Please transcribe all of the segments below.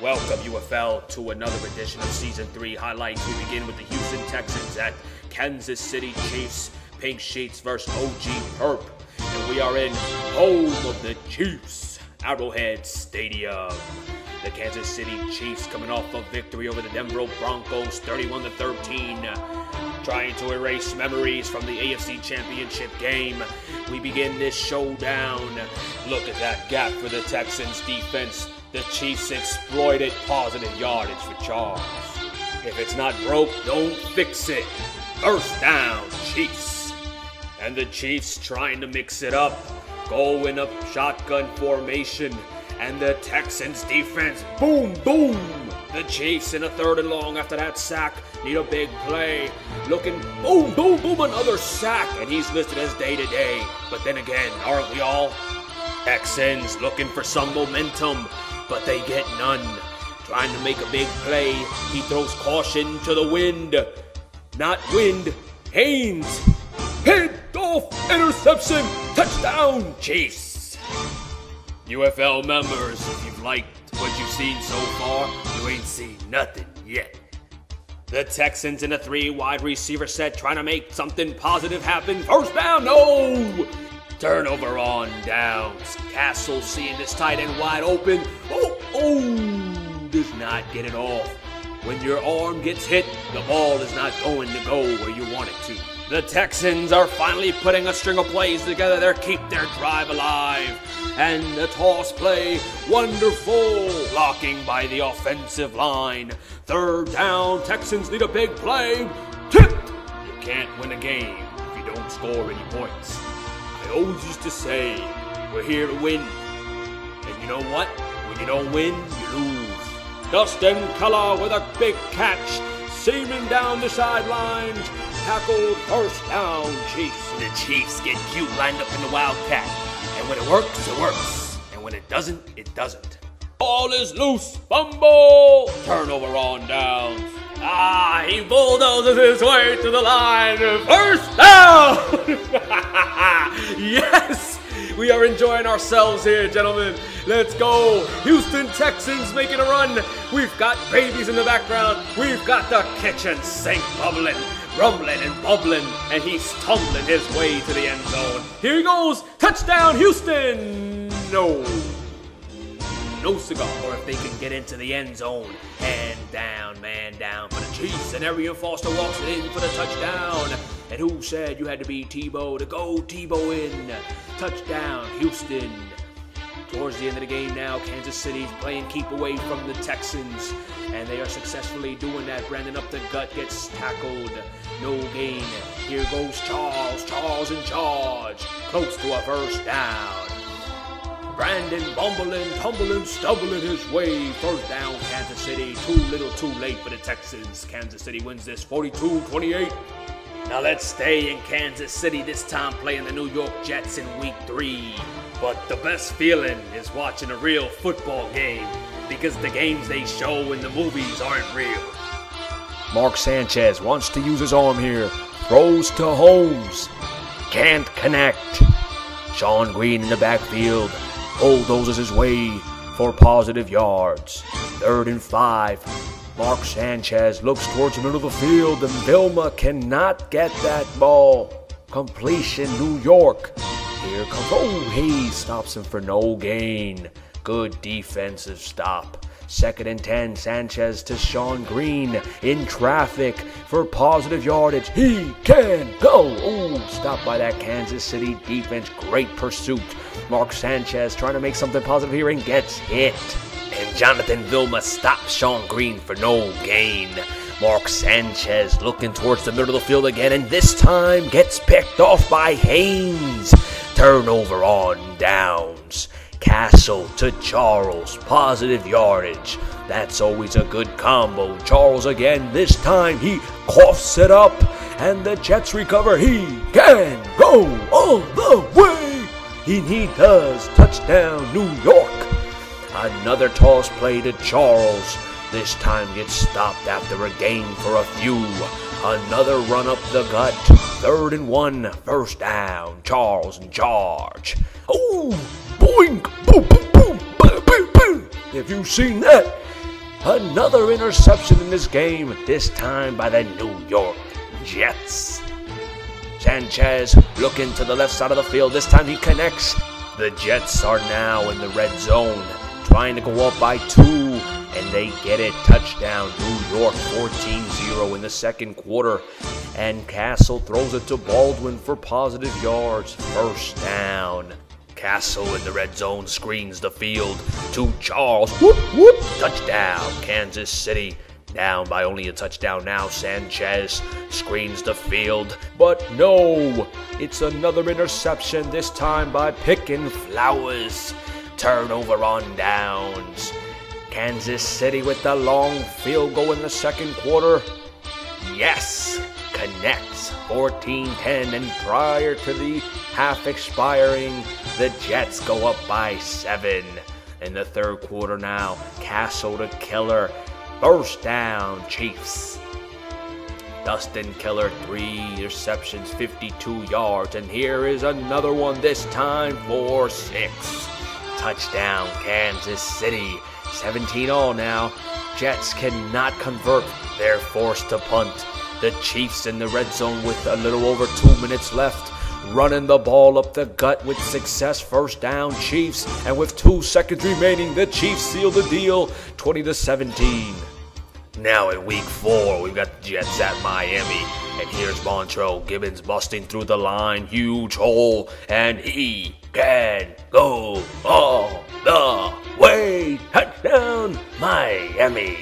Welcome, UFL, to another edition of Season 3 highlights. We begin with the Houston Texans at Kansas City Chiefs. Pink Sheets versus OG Perp. And we are in home of the Chiefs, Arrowhead Stadium. The Kansas City Chiefs coming off a victory over the Denver Broncos 31-13. Trying to erase memories from the AFC Championship game. We begin this showdown. Look at that gap for the Texans defense. The Chiefs exploited positive yardage for Charles. If it's not broke, don't fix it. First down, Chiefs. And the Chiefs trying to mix it up. Going up shotgun formation. And the Texans defense, boom, boom. The Chiefs in a 3rd and long after that sack. Need a big play. Looking, boom, boom, boom, another sack. And he's listed as day-to-day. But then again, aren't we all? Texans looking for some momentum, but they get none. Trying to make a big play. He throws caution to the wind. Not wind, Haynes. Picked off, interception, touchdown, Chiefs. UFL members, if you've liked what you've seen so far, you ain't seen nothing yet. The Texans in a 3 wide receiver set trying to make something positive happen. First down, no! Turnover on downs. Castle seeing this tight end wide open. Does not get it off. When your arm gets hit, the ball is not going to go where you want it to. The Texans are finally putting a string of plays together. They keep their drive alive. And the toss play, wonderful. Blocking by the offensive line. 3rd down, Texans need a big play. Tipped. You can't win a game if you don't score any points. I always used to say, we're here to win. And you know what? When you don't win, you lose. Dustin Keller with a big catch. Seaming down the sidelines. Tackled, first down, Chiefs. The Chiefs get cute lined up in the Wildcat. And when it works, it works. And when it doesn't, it doesn't. Ball is loose. Fumble. Turnover on downs. He bulldozes his way to the line. First down. Yes. We are enjoying ourselves here, gentlemen. Let's go. Houston Texans making a run. We've got babies in the background. We've got the kitchen sink bubbling, rumbling and bubbling, and he's tumbling his way to the end zone. Here he goes. Touchdown, Houston. No cigar. Or if they can get into the end zone. Man down for the Chiefs. And Arian Foster walks it in for the touchdown. And who said you had to be Tebow to go Tebow in? Touchdown, Houston. Towards the end of the game now, Kansas City's playing keep away from the Texans. And they are successfully doing that. Brandon up the gut gets tackled. No gain. Here goes Charles. Charles in charge. Close to a first down. Brandon bumbling, tumbling, stumbling his way. First down, Kansas City. Too little, too late for the Texans. Kansas City wins this 42-28. Now let's stay in Kansas City, this time playing the New York Jets in Week 3. But the best feeling is watching a real football game, because the games they show in the movies aren't real. Mark Sanchez wants to use his arm here. Throws to Holmes. Can't connect. Sean Green in the backfield. Bulldozes his way for positive yards. 3rd and 5. Mark Sanchez looks towards the middle of the field, and Vilma cannot get that ball. Completion, New York. Here comes, Hayes stops him for no gain. Good defensive stop. 2nd and 10, Sanchez to Sean Green in traffic for positive yardage. He can go. Stopped by that Kansas City defense. Great pursuit. Mark Sanchez trying to make something positive here and gets hit. And Jonathan Vilma stops Sean Green for no gain. Mark Sanchez looking towards the middle of the field again, and this time gets picked off by Haynes. Turnover on downs. Castle to Charles. Positive yardage. That's always a good combo. Charles again. This time he coughs it up, and the Jets recover. He can go all the way. He does. Touchdown, New York. Another toss play to Charles. This time gets stopped after a gain for a few. Another run up the gut. 3rd and 1. First down. Charles in charge. Boing. Boom, boom, boom. Boom, boom, boom. Have you seen that? Another interception in this game, this time by the New York Jets. Sanchez looking to the left side of the field. This time he connects. The Jets are now in the red zone, trying to go up by 2, and they get it. Touchdown, New York, 14-0 in the second quarter. And Castle throws it to Baldwin for positive yards. First down. Castle in the red zone screens the field to Charles. Whoop, whoop. Touchdown, Kansas City. Down by only a touchdown now. Sanchez screens the field, but no, it's another interception, this time by Pickin' Flowers. Turnover on downs. Kansas City with the long field goal in the second quarter. Yes, connects 14-10, and prior to the half expiring, the Jets go up by 7. In the third quarter now, Castle to Killer. First down, Chiefs. Dustin Killer, 3 interceptions, 52 yards, and here is another one, this time for 6. Touchdown, Kansas City. 17 all now. Jets cannot convert. They're forced to punt. The Chiefs in the red zone with a little over 2 minutes left. Running the ball up the gut with success. First down, Chiefs. And with 2 seconds remaining, the Chiefs seal the deal, 20-17. Now in week 4, we've got the Jets at Miami. And here's Montrell Gibbons busting through the line. Huge hole. And he can go all the way. Touchdown, Miami.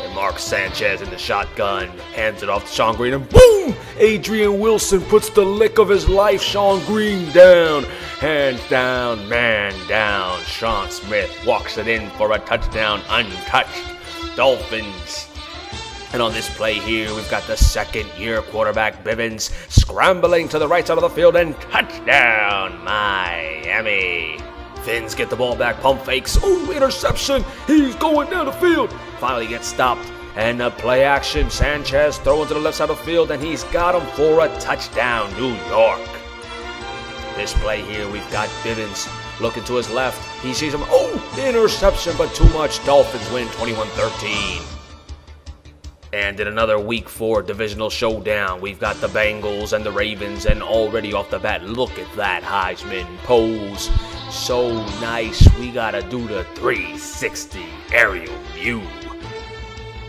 And Mark Sanchez in the shotgun hands it off to Sean Green, and boom! Adrian Wilson puts the lick of his life. Sean Green down. Hands down, man down. Sean Smith walks it in for a touchdown, untouched. Dolphins. And on this play here, we've got the second-year quarterback Bivens scrambling to the right side of the field, and touchdown, Miami. Fins get the ball back, pump fakes. Oh, interception. He's going down the field. Finally gets stopped. And a play action. Sanchez throwing to the left side of the field, and he's got him for a touchdown, New York. This play here, we've got Bivens looking to his left. He sees him. Oh, interception, but too much. Dolphins win 21-13. And in another week 4 divisional showdown, we've got the Bengals and the Ravens, and already off the bat, look at that Heisman pose. So nice, we gotta do the 360 aerial view.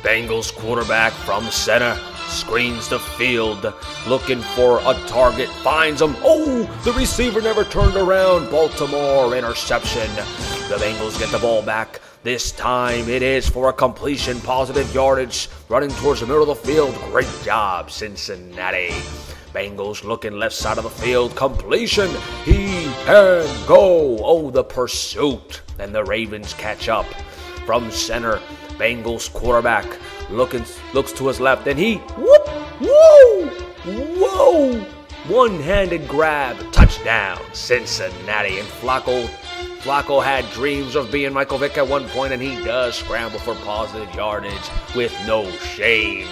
Bengals quarterback from center screens the field, looking for a target, finds him. Oh, the receiver never turned around. Baltimore interception. The Bengals get the ball back. This time it is for a completion, positive yardage, running towards the middle of the field. Great job, Cincinnati. Bengals looking left side of the field, completion. He can go. Oh, the pursuit. And the Ravens catch up. From center, Bengals quarterback looks to his left, and he, whoop, whoa, whoa. One-handed grab, touchdown, Cincinnati. And Flacco had dreams of being Michael Vick at one point, and he does scramble for positive yardage with no shame,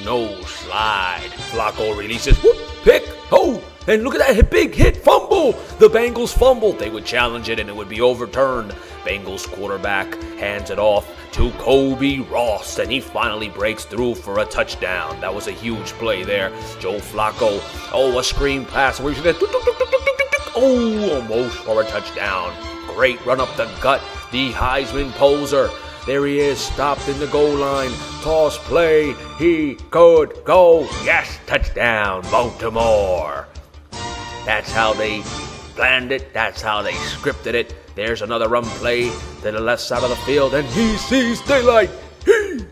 no slide. Flacco releases, whoop, pick, oh, and look at that big hit, fumble. The Bengals fumbled. They would challenge it, and it would be overturned. Bengals quarterback hands it off to Kobe Ross, and he finally breaks through for a touchdown. That was a huge play there. Joe Flacco, oh, a screen pass. Oh, almost for a touchdown. Great run up the gut. The Heisman poser. There he is, stopped in the goal line. Toss play. He could go. Yes, touchdown, Baltimore. That's how they planned it. That's how they scripted it. There's another run play to the left side of the field, and he sees daylight. He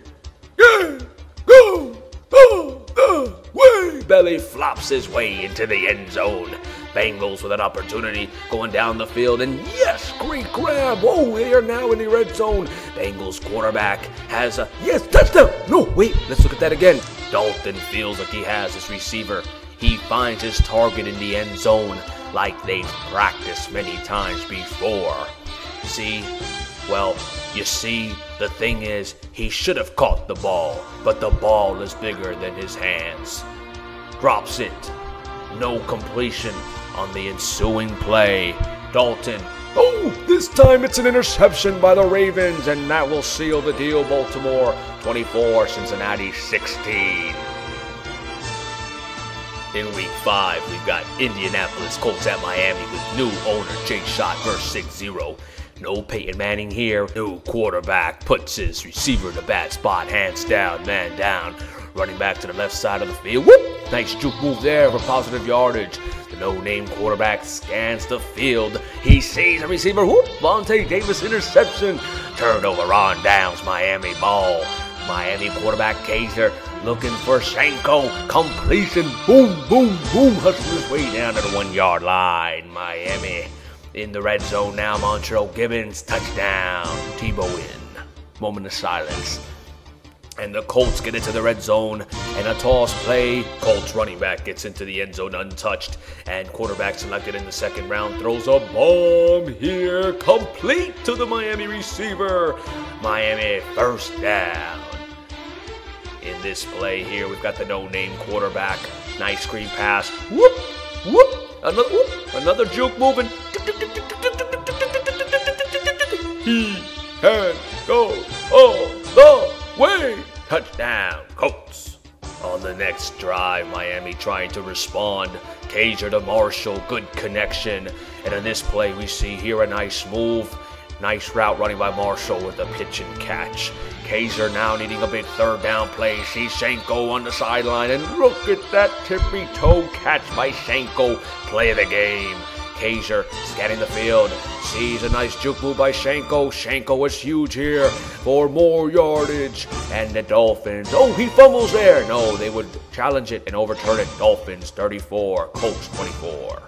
can go all the way. Belly flops his way into the end zone. Bengals with an opportunity going down the field, and yes, great grab. Oh, they are now in the red zone. Bengals quarterback has a, yes, touchdown. No, wait, let's look at that again. Dalton feels like he has his receiver. He finds his target in the end zone like they've practiced many times before. See? Well, you see, the thing is, he should have caught the ball, but the ball is bigger than his hands. Drops it. No completion on the ensuing play. Dalton Oh, this time it's an interception by the Ravens, and that will seal the deal. Baltimore 24, Cincinnati 16. In week 5, we've got Indianapolis Colts at Miami with new owner Jay Shott versus 6-0. No Peyton Manning here. New quarterback puts his receiver in the bad spot. Hands down, man down. Running back to the left side of the field. Whoop! Nice juke move there for positive yardage. The no-name quarterback scans the field. He sees a receiver. Whoop! Vontae Davis interception. Turnover on downs. Miami ball. Miami quarterback Kaiser looking for Shanko. Completion. Boom, boom, boom. Hustles his way down to the 1-yard line. Miami in the red zone now. Montreal Gibbons touchdown. Tebow in. Moment of silence. And the Colts get into the red zone, and a toss play. Colts running back gets into the end zone untouched, and quarterback selected in the second round throws a bomb here, complete to the Miami receiver. Miami first down. In this play here, we've got the no-name quarterback. Nice screen pass. Whoop, whoop, another juke moving. He can go all the way. Touchdown, Colts. On the next drive, Miami trying to respond. Kaiser to Marshall, good connection. And in this play, we see here a nice move. Nice route running by Marshall with a pitch and catch. Kaiser now needing a big third down play. Sees Shanko on the sideline, and look at that tippy toe catch by Shanko. Play of the game. Kaiser scanning the field, sees a nice juke move by Shanko. Shanko was huge here for more yardage. And the Dolphins, oh, he fumbles there. No, they would challenge it and overturn it. Dolphins 34, Colts 24.